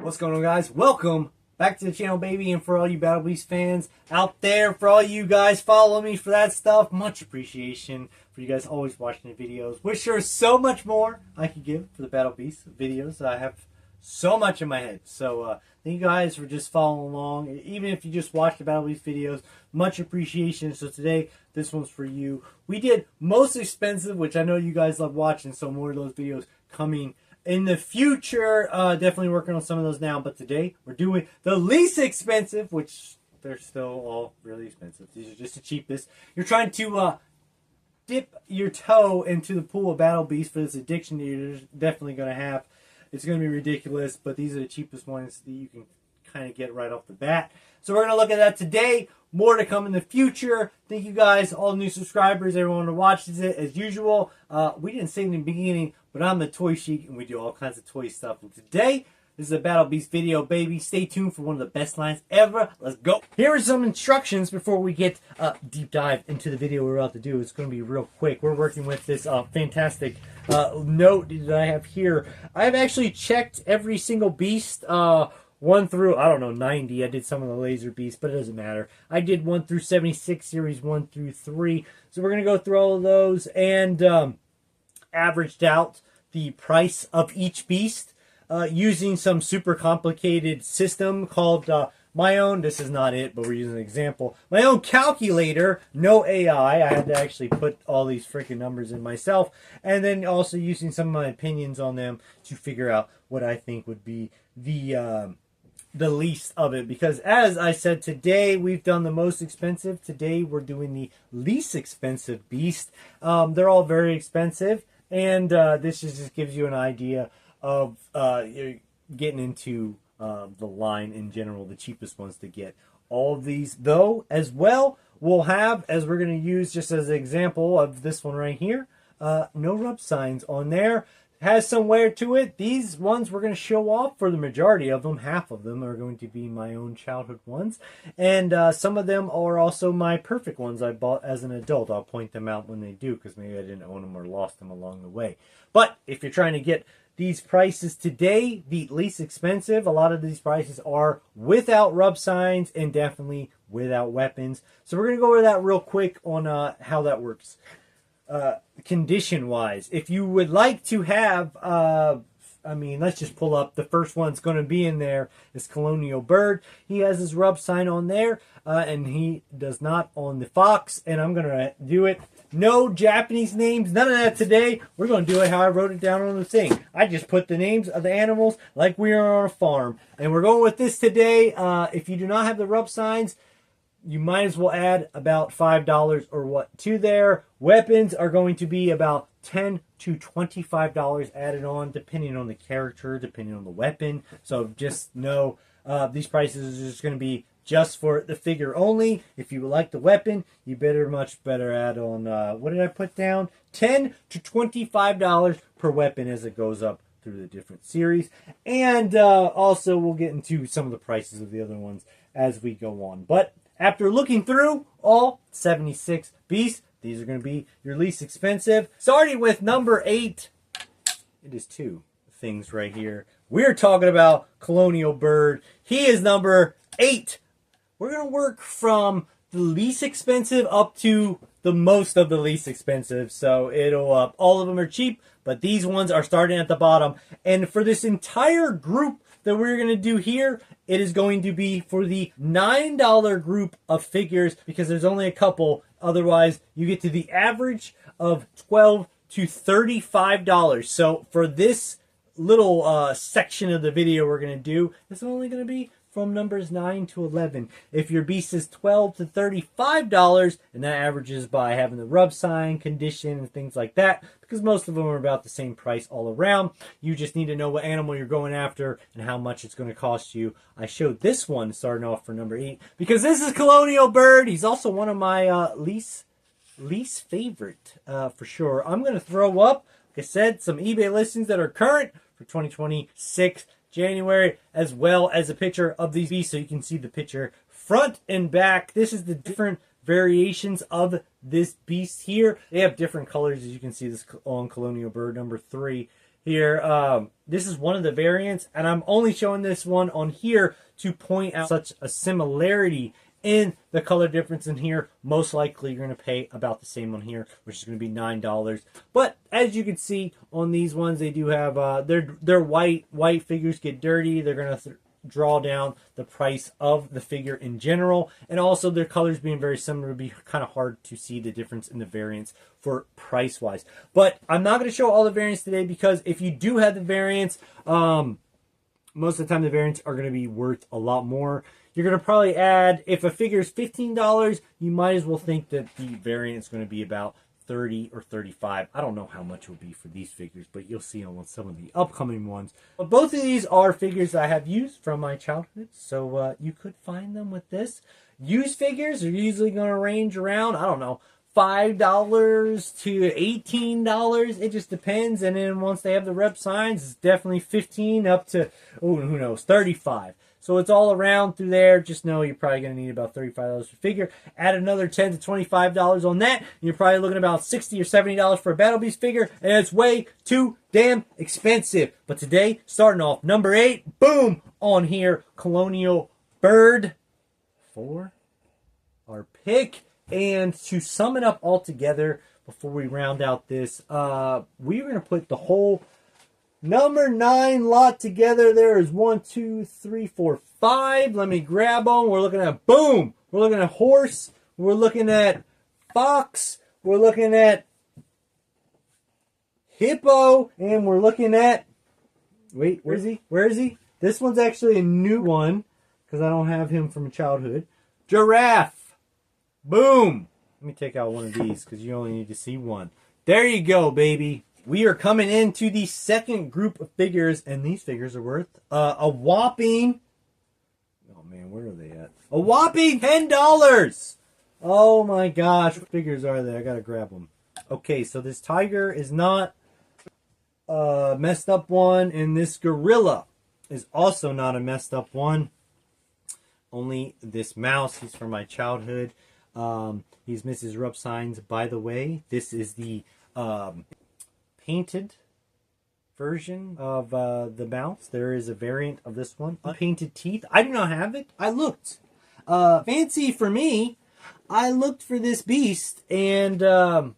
What's going on, guys? Welcome back to the channel, baby, and for all you Battle Beast fans out there, for all you guys follow me for that stuff, much appreciation for you guys always watching the videos. Wish there was so much more I could give for the Battle Beast videos. I have so much in my head, so thank you guys for just following along. Even if you just watch the Battle Beast videos, much appreciation. So today, this one's for you. We did most expensive, which I know you guys love watching, so more of those videos coming in the future. Definitely working on some of those now, but today we're doing the least expensive, which they're still all really expensive. These are just the cheapest. You're trying to dip your toe into the pool of Battle Beasts for this addiction that you're definitely going to have. It's going to be ridiculous, but these are the cheapest ones that you can kind of get right off the bat. So we're going to look at that today. More to come in the future. Thank you guys, all the new subscribers, everyone who watches it. As usual, we didn't say in the beginning, but I'm the Toy Sheik, and we do all kinds of toy stuff. And today, this is a Battle Beast video, baby. Stay tuned for one of the best lines ever. Let's go. Here are some instructions before we get deep dive into the video we're about to do. It's going to be real quick. We're working with this fantastic note that I have here. I've actually checked every single beast, 1 through, I don't know, 90. I did some of the laser beasts, but it doesn't matter. I did 1 through 76, series 1 through 3. So we're going to go through all of those and averaged out the price of each beast using some super complicated system called my own. This is not it, but we're using an example. My own calculator, no AI. I had to actually put all these freaking numbers in myself. And then also using some of my opinions on them to figure out what I think would be the least of it, because as I said, today we've done the most expensive. Today we're doing the least expensive beast. They're all very expensive, and this just gives you an idea of getting into the line in general, the cheapest ones to get. All of these, though, as well, we'll have, as we're going to use just as an example of this one right here, no rub signs on there. Has some wear to it. These ones we're going to show off for the majority of them. Half of them are going to be my own childhood ones. And some of them are also my perfect ones I bought as an adult. I'll point them out when they do, because maybe I didn't own them or lost them along the way. But if you're trying to get these prices today, the least expensive, a lot of these prices are without rub signs and definitely without weapons. So we're going to go over that real quick on how that works. Condition wise, if you would like to have let's just pull up the first one's going to be in there is Colonial Bird. He has his rub sign on there, and he does not on the fox, and I'm going to do it. No Japanese names, none of that today. We're going to do it how I wrote it down on the thing. I just put the names of the animals like we are on a farm, and we're going with this today. If you do not have the rub signs, you might as well add about $5 or what to there. Weapons are going to be about $10 to $25 added on, depending on the character, depending on the weapon. So just know these prices are just going to be just for the figure only. If you like the weapon, you much better add on, what did I put down? $10 to $25 per weapon as it goes up through the different series. And also we'll get into some of the prices of the other ones as we go on. But after looking through all 76 beasts, these are going to be your least expensive. Starting with number 8, it is 2 things right here. We're talking about Colonial Bird. He is number 8. We're going to work from the least expensive up to the most of the least expensive. So it'll all of them are cheap, but these ones are starting at the bottom. And for this entire group that we're going to do here, it is going to be for the $9 group of figures, because there's only a couple. Otherwise, you get to the average of $12 to $35. So for this little section of the video we're going to do, it's only going to be from numbers 9 to 11. If your beast is $12 to $35, and that averages by having the rub sign, condition, and things like that, because most of them are about the same price all around. You just need to know what animal you're going after and how much it's going to cost you. I showed this one starting off for number 8 because this is Colonial Bird. He's also one of my least favorite for sure. I'm going to throw up, like I said, some eBay listings that are current for 2026 January, as well as a picture of these beasts so you can see the picture front and back. This is the different variations of this beast here. They have different colors, as you can see. This on Colonial Bird number 3. here. This is one of the variants, and I'm only showing this one on here to point out such a similarity in the color difference in here. Most likely you're going to pay about the same on here, which is going to be $9. But as you can see on these ones, they do have their white figures get dirty. They're going to draw down the price of the figure in general, and also their colors being very similar would be kind of hard to see the difference in the variants for price wise. But I'm not going to show all the variants today, because if you do have the variants, most of the time the variants are going to be worth a lot more. You're going to probably add, if a figure is $15, you might as well think that the variant is going to be about $30 or $35. I don't know how much it will be for these figures, but you'll see on some of the upcoming ones. But both of these are figures that I have used from my childhood, so you could find them with this. Used figures are usually going to range around, I don't know, $5 to $18. It just depends. And then once they have the rep signs, it's definitely $15 up to, oh, who knows, $35. So it's all around through there. Just know you're probably going to need about $35 per figure. Add another $10 to $25 on that, and you're probably looking at about $60 or $70 for a Battle Beast figure, and it's way too damn expensive. But today, starting off, number 8, boom, on here, Colonial Bird for our pick. And to sum it up all together, before we round out this, we're going to put the whole number 9 lot together. There is 1, 2, 3, 4, 5. Let me grab them. We're looking at, boom, we're looking at horse. We're looking at fox. We're looking at hippo. And we're looking at, wait, where is he? Where is he? This one's actually a new one, because I don't have him from childhood. Giraffe. Boom. Let me take out one of these, because you only need to see one. There you go, baby. We are coming into the second group of figures, and these figures are worth a whopping, oh man, where are they at? A whopping $10. Oh my gosh, what figures are they? I gotta grab them. Okay, so this tiger is not a messed up one, and this gorilla is also not a messed up one. Only this mouse, he's from my childhood. He's Mrs. Rupp signs, by the way. This is the painted version of the mouse. There is a variant of this one. Unpainted teeth. I do not have it. I looked. Fancy for me. I looked for this beast, and I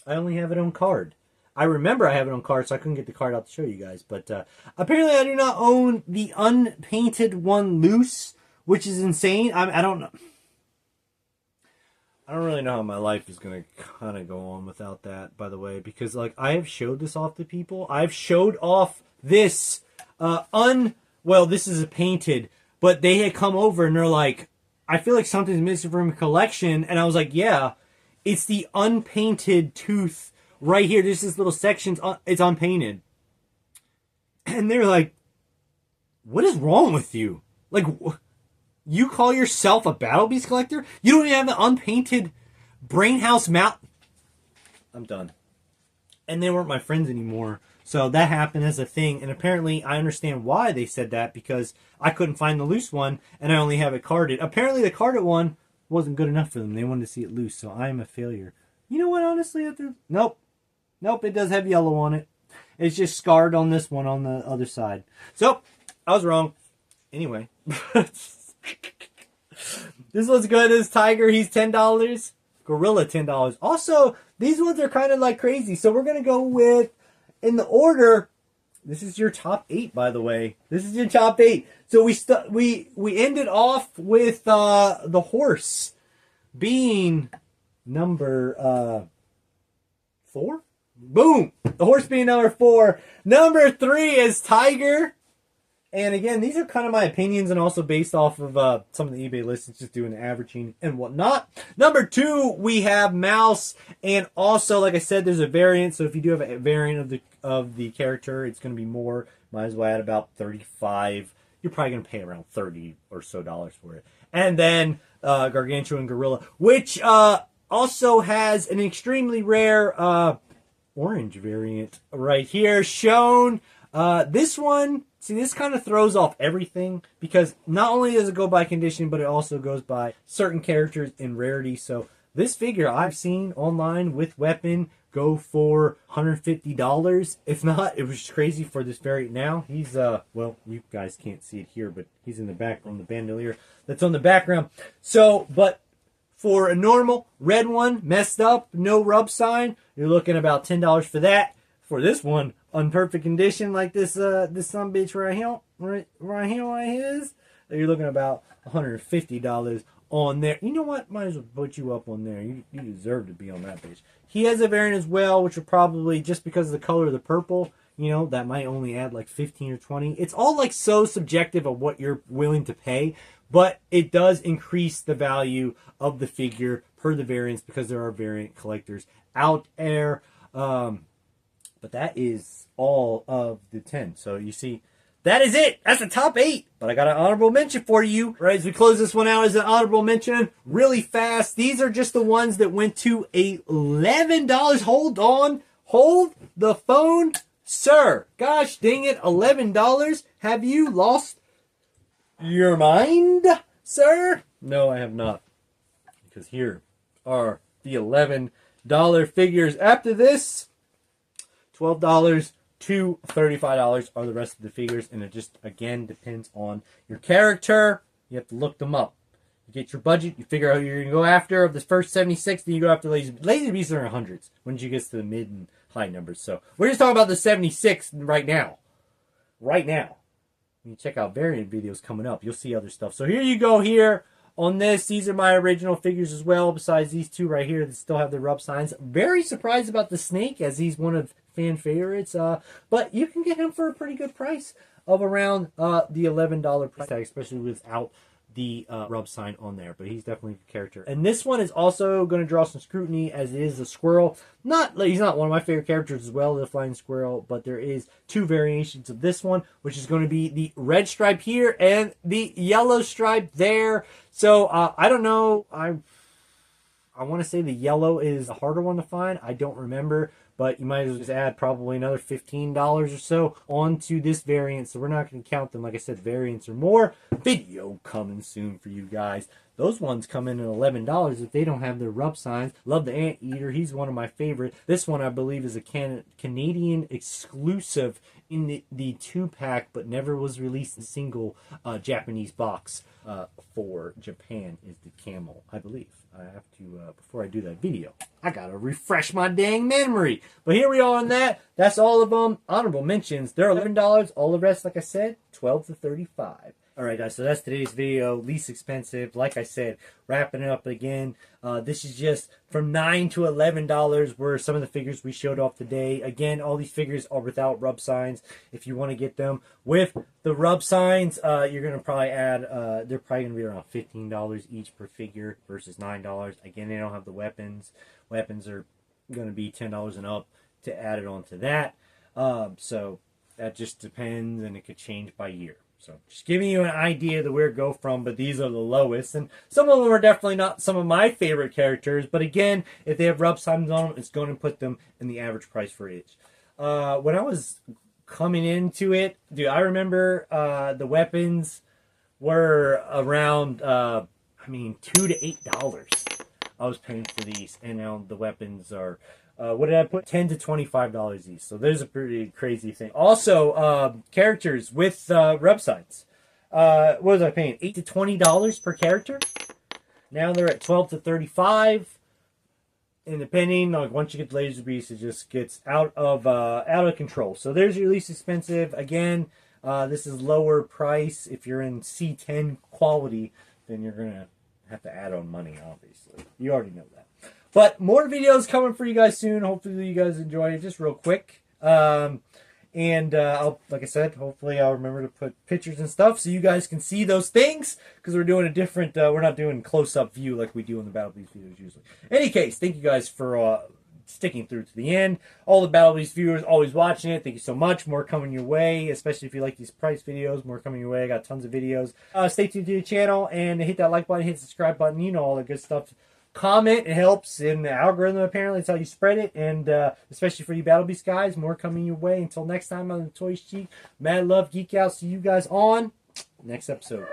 only have it on card. I remember I have it on card, so I couldn't get the card out to show you guys. But apparently I do not own the unpainted one loose, which is insane. I don't know. I don't really know how my life is going to kind of go on without that, by the way, because, like, I have showed this off to people. I've showed off this, well, this is a painted, but they had come over and they're like, I feel like something's missing from a collection. And I was like, yeah, it's the unpainted tooth right here. There's this little section, it's unpainted. And they're like, what is wrong with you? Like, you call yourself a Battle Beast collector? You don't even have an unpainted Brainhouse mouth. I'm done. And they weren't my friends anymore. So that happened as a thing. And apparently I understand why they said that, because I couldn't find the loose one and I only have it carded. Apparently the carded one wasn't good enough for them. They wanted to see it loose. So I am a failure. You know what, honestly? Nope. Nope, it does have yellow on it. It's just scarred on this one on the other side. So I was wrong. Anyway. This one's good. This tiger, he's $10. Gorilla, $10. Also, these ones are kind of like crazy. So we're going to go with, in the order, this is your top 8, by the way. This is your top 8. So we ended off with the horse being number 4. Boom! The horse being number 4. Number 3 is tiger. And again, these are kind of my opinions and also based off of some of the eBay listings, just doing the averaging and whatnot. Number 2, we have mouse. And also, like I said, there's a variant. So if you do have a variant of the character, it's going to be more. Might as well add about 35. You're probably going to pay around $30 or so for it. And then Gargantuan Gorilla, which also has an extremely rare orange variant right here shown. This one, see, this kind of throws off everything, because not only does it go by condition, but it also goes by certain characters in rarity. So this figure I've seen online with weapon go for $150. If not, it was crazy for this variant now. He's, well, you guys can't see it here, but he's in the background, the bandolier that's on the background. So, but for a normal red one, messed up, no rub sign, you're looking about $10 for that. For this one, on perfect condition, like this this sumbitch right here is, you're looking about $150 on there. You know what? Might as well put you up on there. You deserve to be on that page. He has a variant as well, which will probably, just because of the color of the purple, you know, that might only add like 15 or 20. It's all like so subjective of what you're willing to pay, but it does increase the value of the figure per the variants because there are variant collectors out there. But that is all of the 10. So you see, that is it. That's the top 8. But I got an honorable mention for you. Right, as we close this one out as an honorable mention, really fast. These are just the ones that went to $11. Hold on. Hold the phone, sir. Gosh dang it, $11. Have you lost your mind, sir? No, I have not. Because here are the $11 figures. After this, $12 to $35 are the rest of the figures, and it just, again, depends on your character. You have to look them up. You get your budget, you figure out who you're going to go after. Of the first 76, then you go after Lazy Beasts are in hundreds when you get to the mid and high numbers. So we're just talking about the 76 right now. Right now. When you check out variant videos coming up, you'll see other stuff. So here you go here. On this, these are my original figures as well, besides these two right here that still have the rub signs. Very surprised about the snake, as he's one of fan favorites. But you can get him for a pretty good price of around the $11 price tag, especially without the rub sign on there. But he's definitely a character. And this one is also going to draw some scrutiny, as it is a squirrel. He's not one of my favorite characters as well, the flying squirrel, but there is two variations of this one, which is going to be the red stripe here and the yellow stripe there. So I don't know. I want to say the yellow is the harder one to find. I don't remember, but you might as well just add probably another $15 or so onto this variant. So we're not going to count them. Like I said, variants or more. Video coming soon for you guys. Those ones come in at $11 if they don't have their rub signs. Love the Anteater. He's one of my favorite. This one, I believe, is a Canadian exclusive in the 2-pack, but never was released in a single Japanese box for Japan, is the camel, I believe. I have to, before I do that video, I gotta refresh my dang memory. But here we are on that. That's all of them. Honorable mentions. They're $11. All the rest, like I said, $12 to $35. Alright guys, so that's today's video. Least expensive. Like I said, wrapping it up again. This is just from $9 to $11 were some of the figures we showed off today. Again, all these figures are without rub signs. If you want to get them with the rub signs, you're going to probably add, they're probably going to be around $15 each per figure versus $9. Again, they don't have the weapons. Weapons are going to be $10 and up to add it onto that. So that just depends, and it could change by year. So just giving you an idea of where to go from, but these are the lowest. And some of them are definitely not some of my favorite characters. But again, if they have rub signs on them, it's going to put them in the average price for each. When I was coming into it, dude, I remember the weapons were around, $2 to $8 I was paying for these. And now the weapons are... what did I put? $10 to $25 each. So there's a pretty crazy thing. Also, characters with rub signs. What was I paying? $8 to $20 per character. Now they're at $12 to $35. And depending, like once you get the Laser Beast, it just gets out of control. So there's your least expensive. Again, this is lower price. If you're in C10 quality, then you're gonna have to add on money. Obviously, you already know that. But more videos coming for you guys soon. Hopefully you guys enjoy it. Just real quick. I'll, like I said, hopefully I'll remember to put pictures and stuff so you guys can see those things. Because we're doing a different, we're not doing close-up view like we do in the BattleBeasts videos usually. In any case, thank you guys for sticking through to the end. All the BattleBeasts viewers always watching it. Thank you so much. More coming your way, especially if you like these price videos. More coming your way. I got tons of videos. Stay tuned to the channel and hit that like button, hit the subscribe button. You know all the good stuff. Comment, it helps in the algorithm, apparently. It's how you spread it. And especially for you BattleBeasts guys, more coming your way. Until next time on the Toy Sheet, mad love, geek out. See you guys on next episode.